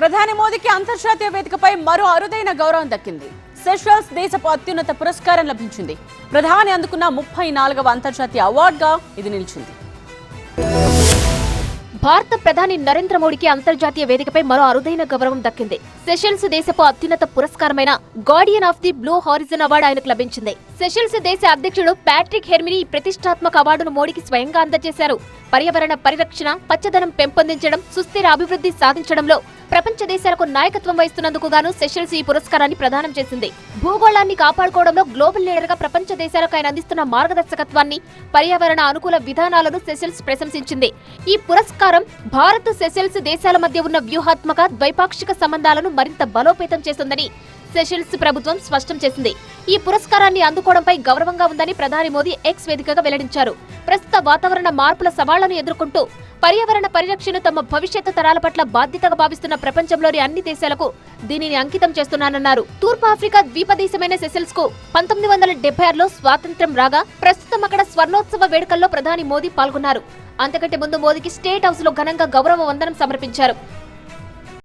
ప్రధాని మోదీకి అంతర్జాతీయ వేదికపై మరో అరుదైన గౌరవం దక్కింది. సెషల్స్ దేశపు అత్యున్నత పురస్కారం లభించింది. ప్రధాని అందుకున్న 34వ అంతర్జాతీయ అవార్డుగా ఇది నిలిచింది. భారత ప్రధాని నరేంద్ర మోడీకి అంతర్జాతీయ వేదికపై మరో అరుదైన గౌరవం దక్కింది. సెషల్స్ దేశపు అత్యున్నత పురస్కారమైన guardian of the blue horizon award ఆయనకు లభించింది. సెషల్స్ దేశ అధ్యక్షుడు ప్యాట్రిక్ హెర్మినీ ఈ ప్రతిష్టాత్మక అవార్డును మోడీకి స్వయంగా అందజేశారు. పర్యావరణ పరిరక్షణ, పచ్చదనం పెంపొందించడం, సుస్థిర అభివృద్ధి సాధించడంలో ప్రపంచ దేశాలకు నాయకత్వం వహిస్తున్నందుకు గాను సెషల్స్ ఈ పురస్కారాన్ని ప్రదానం చేసింది. భూగోళాన్ని కాపాడుకోవడంలో గ్లోబల్ లీడర్ గా ప్రపంచ దేశాలకు ఆయన అందిస్తున్న మార్గదర్శకత్వాన్ని, పర్యావరణ అనుకూల విధానాలను సెషల్స్ ప్రశంసించింది. ఈ పురస్కారం భారత్, సెషల్స్ దేశాల మధ్య ఉన్న వ్యూహాత్మక, ద్వైపాక్షిక సంబంధాలను మరింత బలోపేతం చేస్తుందని సెషల్స్ ప్రభుత్వం స్పష్టం చేసింది. ఈ పురస్కారాన్ని అందుకోవడంపై గౌరవంగా ఉందని ప్రధాని మోదీ ఎక్స్ వేదికగా వెల్లడించారు. ప్రస్తుత వాతావరణ మార్పుల సవాళ్లను ఎదుర్కొంటూ పర్యావరణ పరిరక్షణ తమ భవిష్యత్తు తరాల పట్ల బాధ్యతగా భావిస్తున్న ప్రపంచంలోని అన్ని దేశాలకు దీనిని అంకితం చేస్తున్నానన్నారు. తూర్పు ఆఫ్రికా ద్వీపదేశమైన సెషల్స్ కు 1976లో స్వాతంత్ర్యం రాగా ప్రస్తుతం అక్కడ స్వర్ణోత్సవ వేడుకల్లో ప్రధాని మోదీ పాల్గొన్నారు. అంతకంటే ముందు మోదీకి స్టేట్ హౌస్ లో ఘనంగా గౌరవ వందనం సమర్పించారు.